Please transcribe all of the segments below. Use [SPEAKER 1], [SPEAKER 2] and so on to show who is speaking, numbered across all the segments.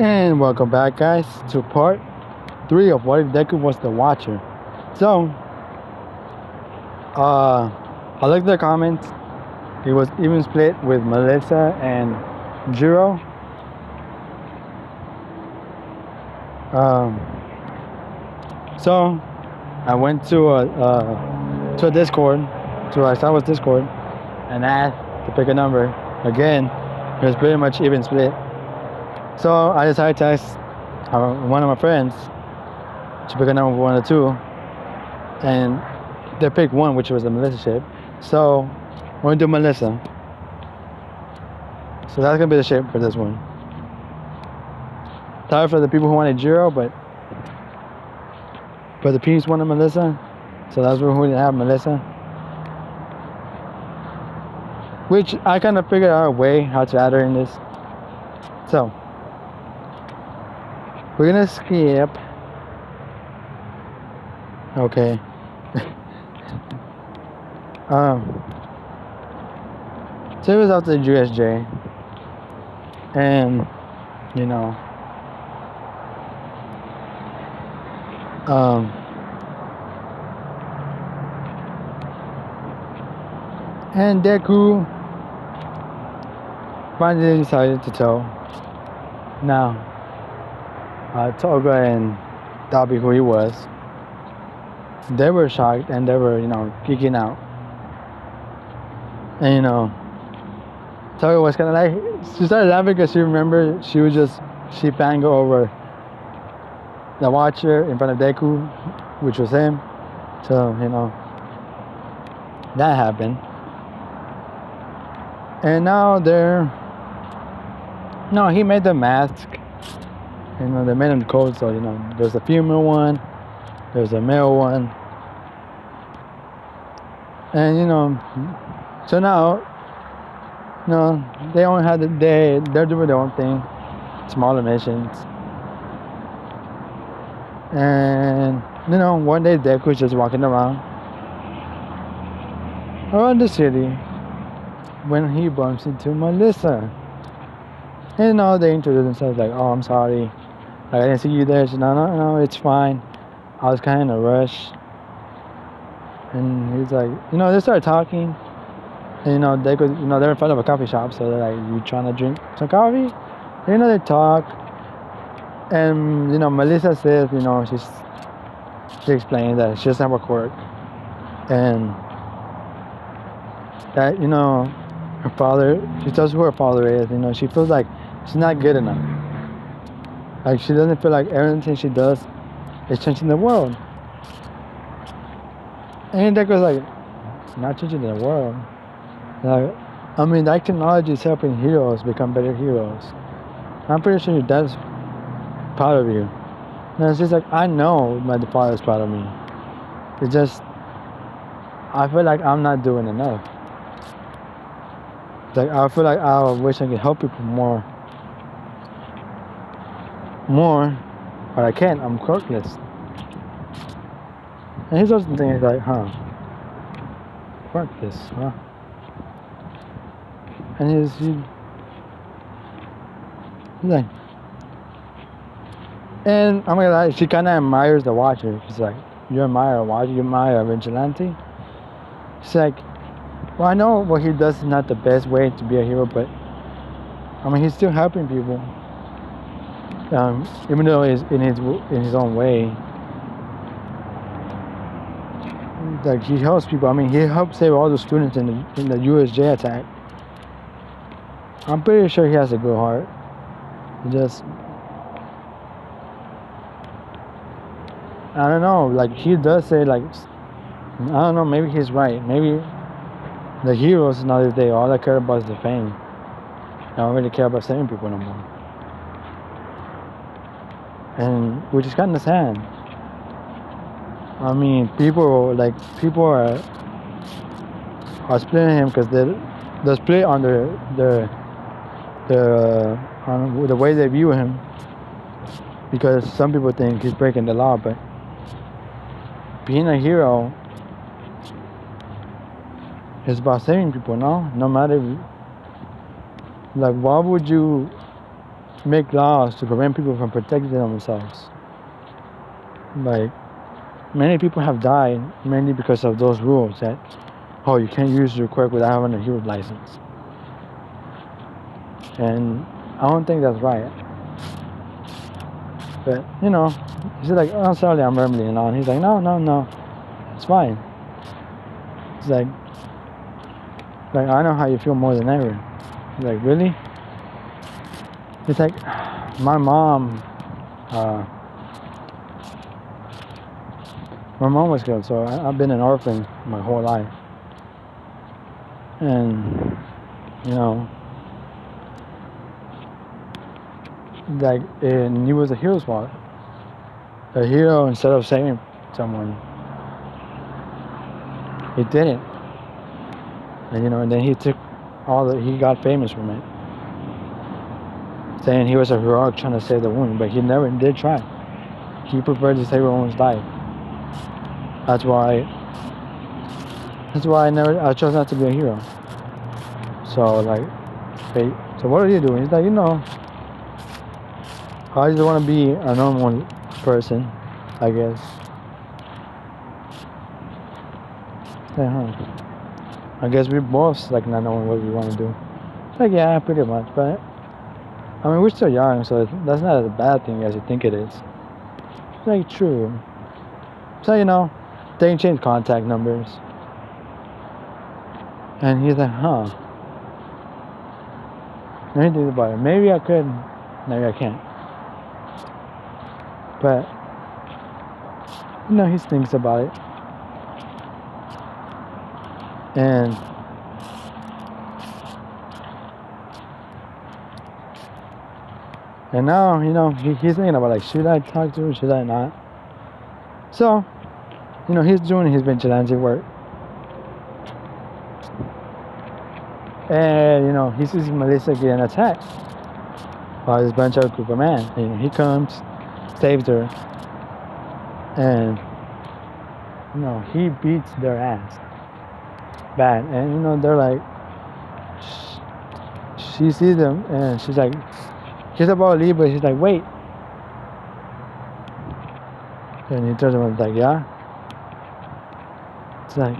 [SPEAKER 1] And welcome back, guys, to part 3 of What If Deku Was the Watcher. So, I looked at the comments. It was even split with Melissa and Jiro. So, I went to a Discord, to our Star Wars Discord, and asked to pick a number. Again, it was pretty much even split. So I decided to ask one of my friends to pick a number one or two, and they picked one, which was the Melissa ship. So we're gonna do Melissa. So that's gonna be the shape for this one. Sorry for the people who wanted Jiro, but the peeps wanted Melissa, so that's where we didn't have Melissa. Which I kind of figured out a way how to add her in this. So we're gonna skip. Okay. So it was out to the USJ, and you know, and Deku finally decided to tell. Now, Toga and Dabi, who he was, they were shocked and they were, geeking out. And Toga was kind of like, she started laughing because she remembered she fangirled over the Watcher in front of Deku, which was him. So, that happened. And now he made the mask. They made him cold, so, there's a female one, there's a male one. And, so now, they only had they're doing their own thing, smaller missions. And, one day Deku's just walking around the city when he bumps into Melissa. And they introduce themselves like, oh, I'm sorry. Like, I didn't see you there. She said, no, it's fine. I was kind of in a rush. And he's like, they started talking. And, they could, they're in front of a coffee shop. So they're like, you trying to drink some coffee? And, they talk. And, Melissa says, she explains that she doesn't have a quirk. And that, her father, she tells who her father is. She feels like she's not good enough. Like, she doesn't feel like everything she does is changing the world. And Deku was like, not changing the world. Like, that technology is helping heroes become better heroes. I'm pretty sure your dad's proud of you. And she's like, I know my father's proud of me. It's just, I feel like I'm not doing enough. Like, I feel like I wish I could help people more, but I can't. I'm quirkless. And he's also thinking like, quirkless, huh? And he's like, and I'm gonna lie, she kind of admires the Watcher. She's like, you admire a Watcher, you admire a vigilante. She's like, well, I know what he does is not the best way to be a hero, but he's still helping people. Even though he's in his own way. Like, he helps people. He helped save all the students in the USJ attack. I'm pretty sure he has a good heart. I don't know. Like, he does say, like, I don't know. Maybe he's right. Maybe the heroes nowadays, all they care about is the fame. I don't really care about saving people no more. And which is kind of sad. People are splitting him because they're split on on the way they view him. Because some people think he's breaking the law, but being a hero is about saving people, no? No matter, like, why would you make laws to prevent people from protecting themselves. Like, many people have died mainly because of those rules that, oh, you can't use your quirk without having a hero license. And I don't think that's right. But, you know, he's like, oh, sorry, I'm rambling on. He's like, no, it's fine. He's like, I know how you feel more than ever. He's like, really? It's like, my mom was killed, so I've been an orphan my whole life. And, you know, like, and he was a hero's fault. A hero, instead of saving someone, he didn't. And, you know, and then he took he got famous from it. Saying he was a heroic trying to save the woman, but he never did try. He preferred to save a woman's life. That's why I chose not to be a hero. So, like, hey, so what are you doing? He's like, you know, I just want to be a normal person, I guess. I guess we're both like not knowing what we want to do. Like, yeah, pretty much. But I mean, we're still young, so that's not as bad thing as you think it is. It's like true. So, you know, they can change contact numbers. And he's like, huh. Let me think about it. Maybe I could, maybe I can't. But, you know, he thinks about it. And now, you know, he's thinking about, like, should I talk to her, should I not? So, you know, he's doing his vigilante work. And, you know, he sees Melissa getting attacked by this bunch of group of men. And he comes, saves her, and, you know, he beats their ass bad. And, you know, they're like, she sees them, and she's like, he's about to leave, but she's like, wait. And he turns around and is like, yeah? It's like,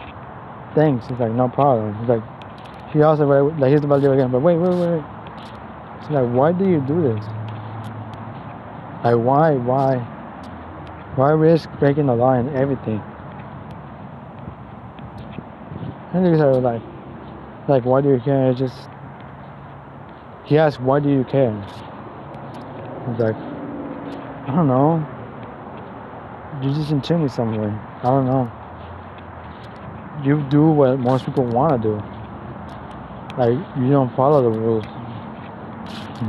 [SPEAKER 1] thanks. He's like, no problem. He's like, he also, like, he's about to leave again, but wait. She's like, why do you do this? Like, why risk breaking the law and everything? And he's like, why do you care? It's just, he asks, why do you care? He's like, I don't know. You just intend me somewhere. I don't know. You do what most people want to do. Like, you don't follow the rules.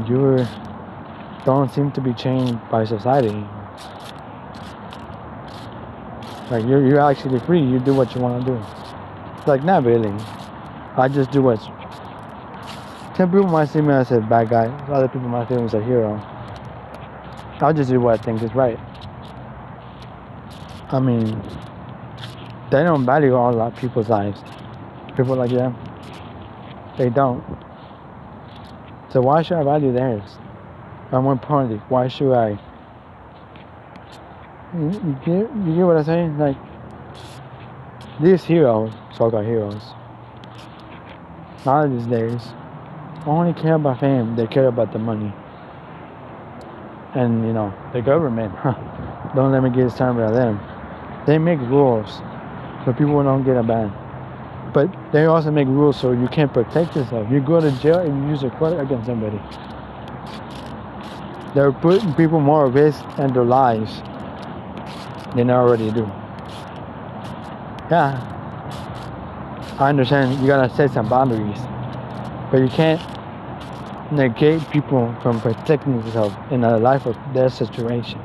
[SPEAKER 1] You don't seem to be changed by society. Like, you're actually free. You do what you want to do. Like, not really. I just do what's... Some people might see me as a bad guy. Other people might see me as a hero. I'll just do what I think is right. I mean, they don't value all of people's lives. People like them, they don't. So why should I value theirs? And more importantly, why should I? You get what I'm saying? Like, these heroes, so-called heroes, none of these days only care about fame. They care about the money. And, you know, the government, don't let me get started about them. They make rules so people don't get a ban. But they also make rules so you can't protect yourself. You go to jail and you use a quirk against somebody. They're putting people more at risk and their lives than they already do. Yeah, I understand you gotta set some boundaries, but you can't negate people from protecting themselves in a life or death situation.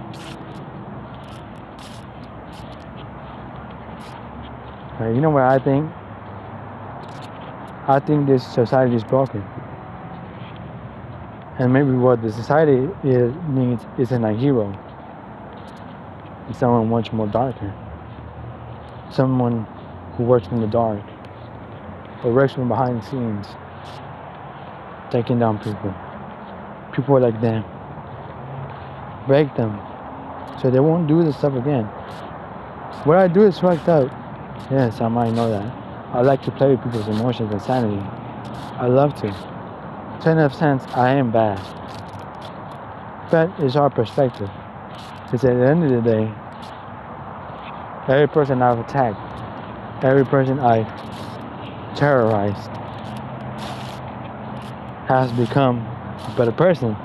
[SPEAKER 1] You know what I think? I think this society is broken. And maybe what the society needs isn't a hero. It's someone much more darker. Someone who works in the dark. Or works from behind the scenes. Taking down people. People like them. break them so they won't do this stuff again. What I do is fucked up. Yes, I might know that. I like to play with people's emotions and sanity. I love to. So in a sense, I am bad. But it's our perspective. Because at the end of the day, every person I've attacked, every person I've terrorized has become a better person.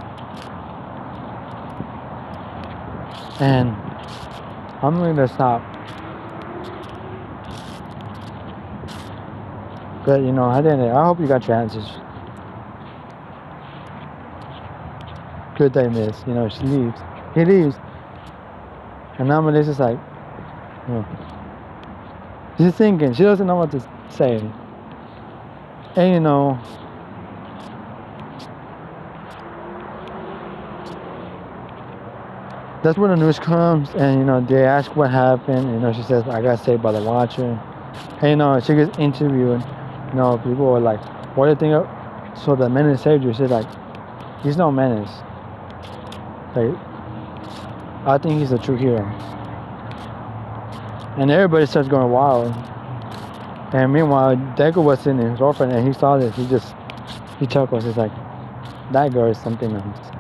[SPEAKER 1] And I'm going to stop. But you know, at the end of the day, I hope you got your answers. Good day, miss. You know, she leaves. He leaves. And now Melissa's like, she's thinking. She doesn't know what to say. And you know, that's where the news comes. And you know, they ask what happened. You know, she says, I got saved by the Watcher. And you know, she gets interviewed. You know, people are like, what do you think of? So the menace saved you. She's like, he's no menace. Like, I think he's a true hero. And everybody starts going wild. And meanwhile, Deku was in his orphan and he saw this. He chuckles. He's like, that girl is something else.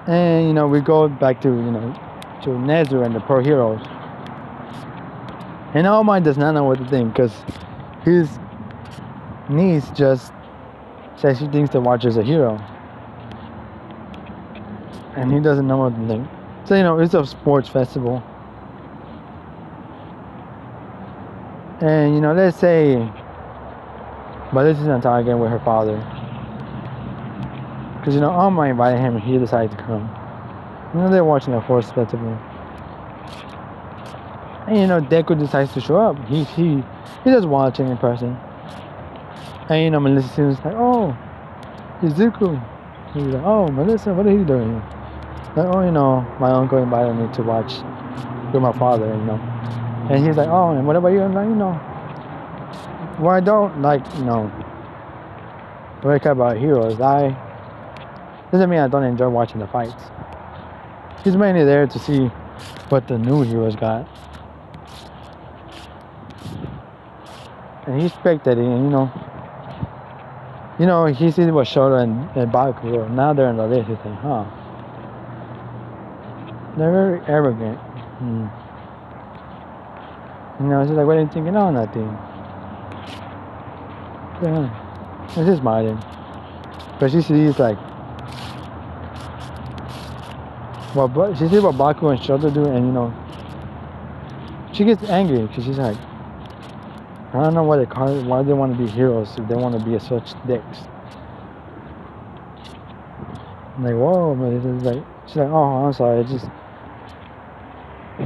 [SPEAKER 1] And you know, we go back to to Nezu and the pro heroes. And All Might does not know what to think because his niece just says she thinks the Watcher's a hero. And he doesn't know what to think. So, you know, it's a sports festival. And, you know, let's say, but this is on target with her father. Because, you know, All Might invited him and he decided to come. You know, they're watching a sports festival. And, you know, Deku decides to show up. He's just watching in person. And, you know, Melissa's like, oh, it's Deku. He's like, oh, Melissa, what are you doing here? Like, oh, you know, my uncle invited me to watch with my father, you know. And he's like, oh, and what about you? I'm like, you know, well, I don't like, you know, when I care about heroes, doesn't mean I don't enjoy watching the fights. He's mainly there to see what the new heroes got. And he's spectating, and you know, he sees what Shoto and Baku were. Now they're in the list. He's like, huh. They're very arrogant. You know, she's like, what are you thinking on that thing? Yeah. It's just smiling. But she sees like she sees what Baku and Shoto do, and you know, she gets angry because she's like, I don't know why they want to be heroes if they want to be such dicks. I'm like, whoa, but it's like, she's like, oh, I'm sorry, just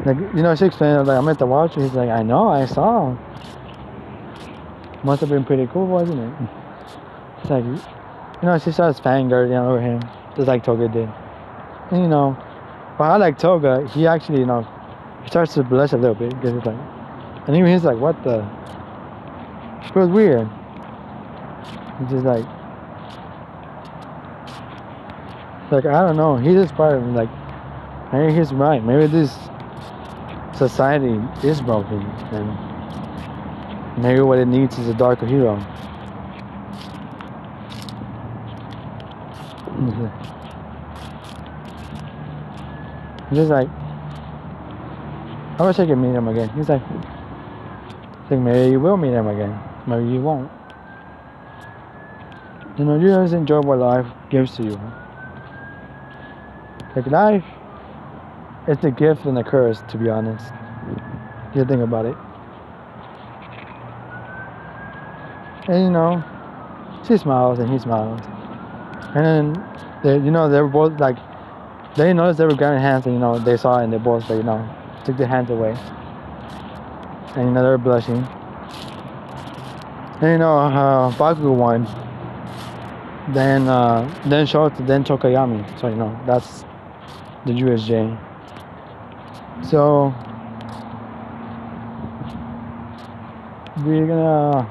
[SPEAKER 1] like, you know, she explained, like, I'm at the Watcher. He's like, I know, I saw. Must have been pretty cool, wasn't it? It's like, you know, she starts fangirling over him, just like Toga did. And you know, but I like Toga, he actually, you know, he starts to blush a little bit because he's like, and even he's like, what the? It was weird. He's just like I don't know. He's inspired me. Like, maybe he's right. Maybe this society is broken, and maybe what it needs is a darker hero. Just like, I wish I could meet him again. He's like, maybe you will meet him again. Maybe you won't. You know, you just enjoy what life gives to you. Like, life, it's a gift and a curse, to be honest. You think about it. And you know, she smiles and he smiles. And then, you know, they were both like, they noticed they were grabbing hands, and you know, they saw it and they both, like, you know, took their hands away. And you know, they were blushing. And you know, Baku won. Then Shoto, then Tokayami. So you know, that's the USJ. So we're gonna,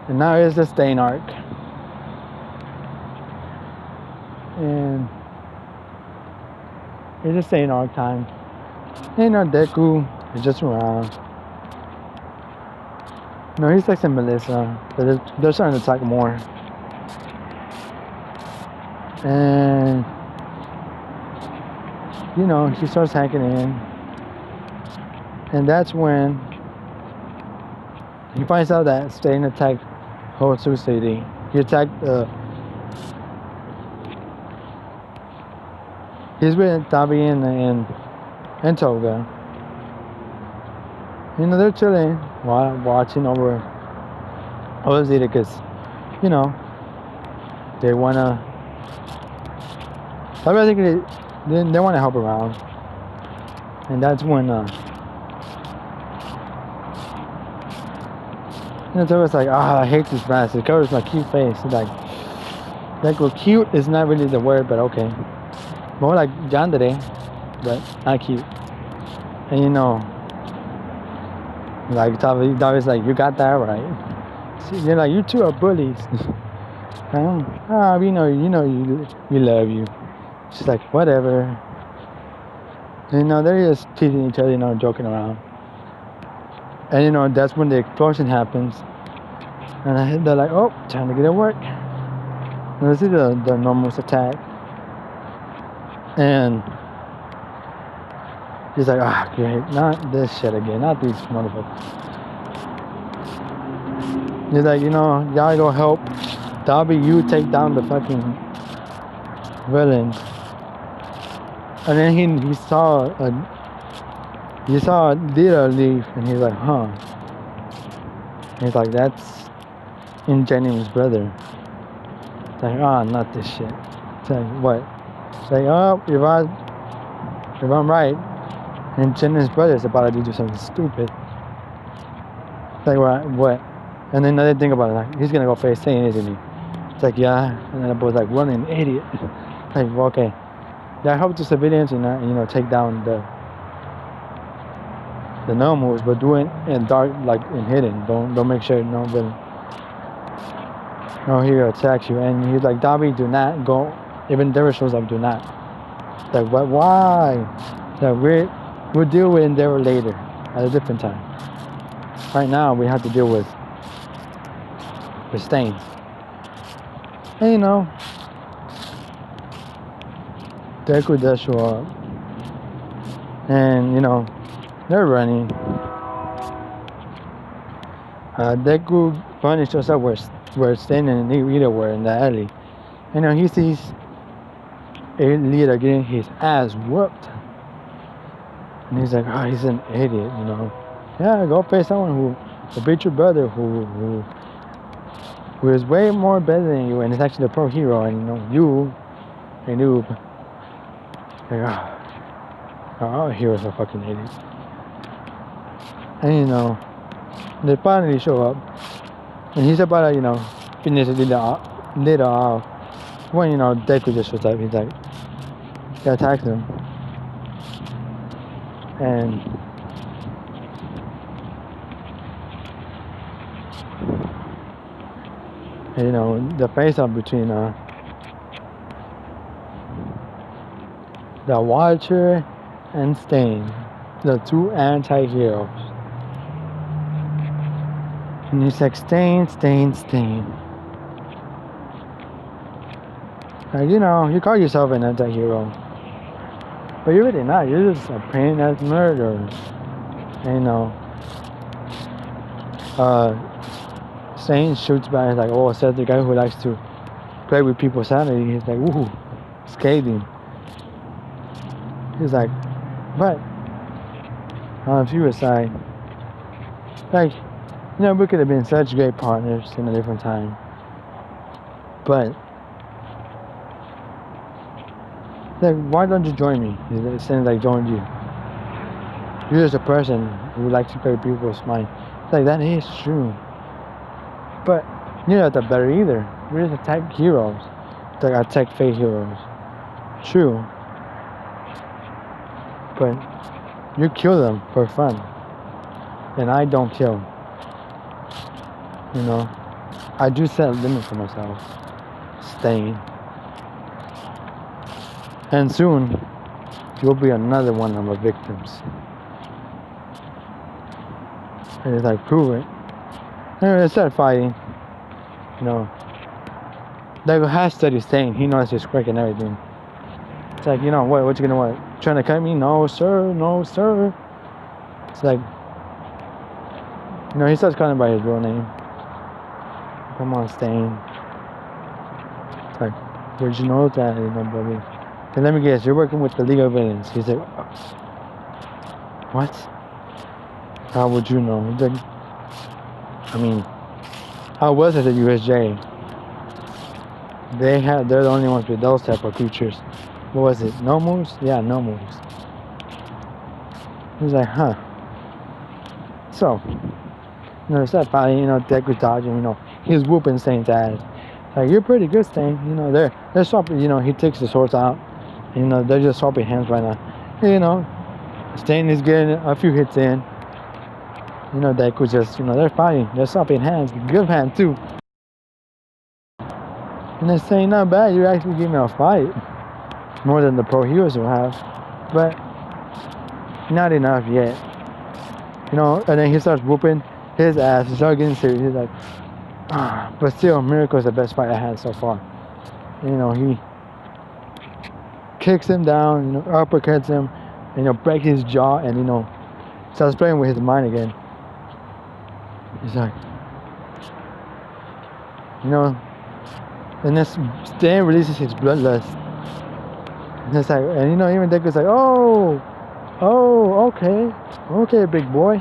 [SPEAKER 1] and now it's the Stain arc. and it's just saying all the time. And Deku is just around. No, he's texting Melissa, but they're starting to talk more. And he starts hacking in, and that's when he finds out that Stain attacked Hosu City. He attacked he's with Tabi and Toga. They're chilling while watching over Zeta because they wanna. I think they want to help around, and that's when Toga's like, I hate this mask. It covers my cute face. It's like well, cute is not really the word, but okay. More like yandere, but not cute. And like Tavi's like, you got that right. You're like, you two are bullies. We we love you. She's like, whatever. And they're just teasing each other, joking around. And that's when the explosion happens. And they're like, oh, time to get at work. And this is the Normal's attack. And he's like, great, not this shit again, not these motherfuckers. He's like, y'all go help Dobby, you take down the fucking villain. And then he saw Lita leave, and he's like, huh. And he's like, that's Ingenium's brother. It's like, not this shit. It's like, what? It's like, if I'm right, Ingenium's brother is about to do something stupid. It's like, what? And then another thing about it, like, he's gonna go face Satan, isn't he? It's like, yeah. And then the boy's like, running, idiot. Like, well, okay. Yeah, I help the civilians and take down the normals, but do it in dark, like in hidden. Don't make sure no villain hero attacks you. And he's like, Dobby, do not go. Even Endeavor shows up, do not. Like, what? Why? Like, we'll deal with Endeavor later at a different time. Right now, we have to deal with Stain. And Deku does show up, and they're running. Deku finally shows up where Stain and Lita were in the alley. And he sees Lita getting his ass whooped, and he's like, he's an idiot, Yeah, go pay someone who beat your brother, who is way more better than you, and is actually a pro hero, and you a noob. Like, our heroes are fucking idiots. And they finally show up, and he's about to finish Lita off when Deku just shows up. He's like, he attacks him, and the face-off between the Watcher and Stain, the two anti-heroes. And he's like, Stain. Like, you call yourself an anti-hero, but you're really not. You're just a pain-ass murderer. And Stain shoots back. He's like, oh, says the guy who likes to play with people's sanity. He's like, ooh, scathing. He's like, but suicide. Like, we could have been such great partners in a different time. But like, why don't you join me? It seems like joined you. You're just a person who likes to play with people's mind. It's like, that is true. But you're not the better either. We're just attack heroes. It's like attack fake heroes. True. But you kill them for fun. And I don't kill. I do set a limit for myself. Stain. And soon, you'll be another one of my victims. And it's like, prove it. And they start fighting. You know, Deku has studied staying. He knows his quirk and everything. It's like, you know, what you gonna what? Trying to cut me? No, sir, no, sir. It's like, you know, he starts calling by his real name. Come on, Stain. It's like, where'd you know that? You know, buddy. And let me guess, you're working with the League of Villains. He's like, what? How would you know? He's like, I mean, how was it at USJ? They're the only ones with those type of creatures. What was it? No moves? Yeah, no moves. He's like, huh. So, you know, it's that fighting, you know, Deku dodging, you know, he's whooping Stain's ass. Like, you're pretty good, Stain. You know, they're swapping, you know, he takes the swords out. And, you know, they're just swapping hands right now. You know, Stain is getting a few hits in. You know, Deku just, you know, they're fighting. They're swapping hands. Good hand, too. And they're saying, not bad, you actually gave me a fight. More than the pro heroes will have. But, not enough yet. You know, and then he starts whooping his ass. He starts getting serious. He's like, ah. But still, Miracle's the best fight I had so far. You know, he kicks him down, you know, uppercuts him, and, you know, breaks his jaw, and, you know, starts playing with his mind again. He's like, you know, and then Stan releases his bloodlust. And it's like, and, you know, even Deku's like, oh, okay, big boy.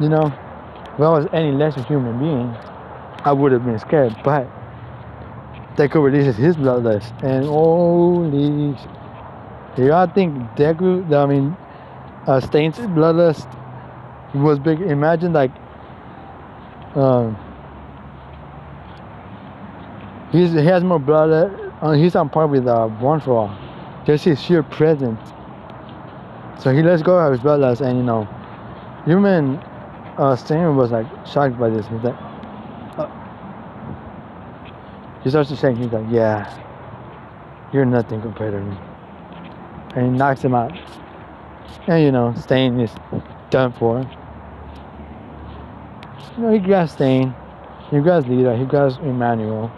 [SPEAKER 1] You know, if I was any less a human being, I would have been scared. But Deku releases his bloodlust, and holy, y'all think Deku? I mean, Stain's bloodlust was big. Imagine like, he has more blood. He's on par with Born for All. Just his sheer presence. So he lets go of his bloodlust, and, you know, human Stain was like shocked by this. He's like, he starts to shake. He's like, yeah, you're nothing compared to me. And he knocks him out. And, you know, Stain is done for. You know, he grabs Stain, he grabs Lita, he grabs Emmanuel,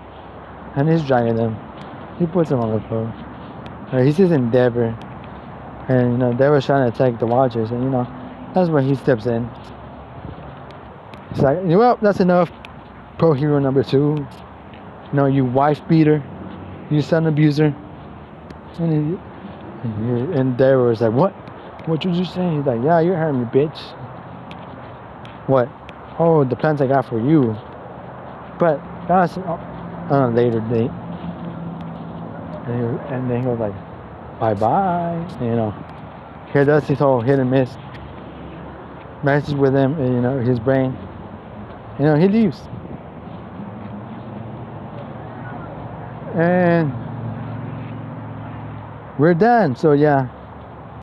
[SPEAKER 1] and he's dragging them. He puts him on the floor. He sees Endeavor, and, you know, Endeavor's trying to attack the Watchers, and, you know, that's when he steps in. He's like, well, that's enough, pro hero number 2. You know, you wife beater, you son abuser. And Endeavor is like, what? What did you say? He's like, yeah, you heard me, bitch. What? Oh, the plans I got for you. But that's on a later date. And then he was like, bye-bye. And, you know, here does his whole hit and miss. Messes with him, and, you know, his brain. You know, he leaves. And we're done. So, yeah.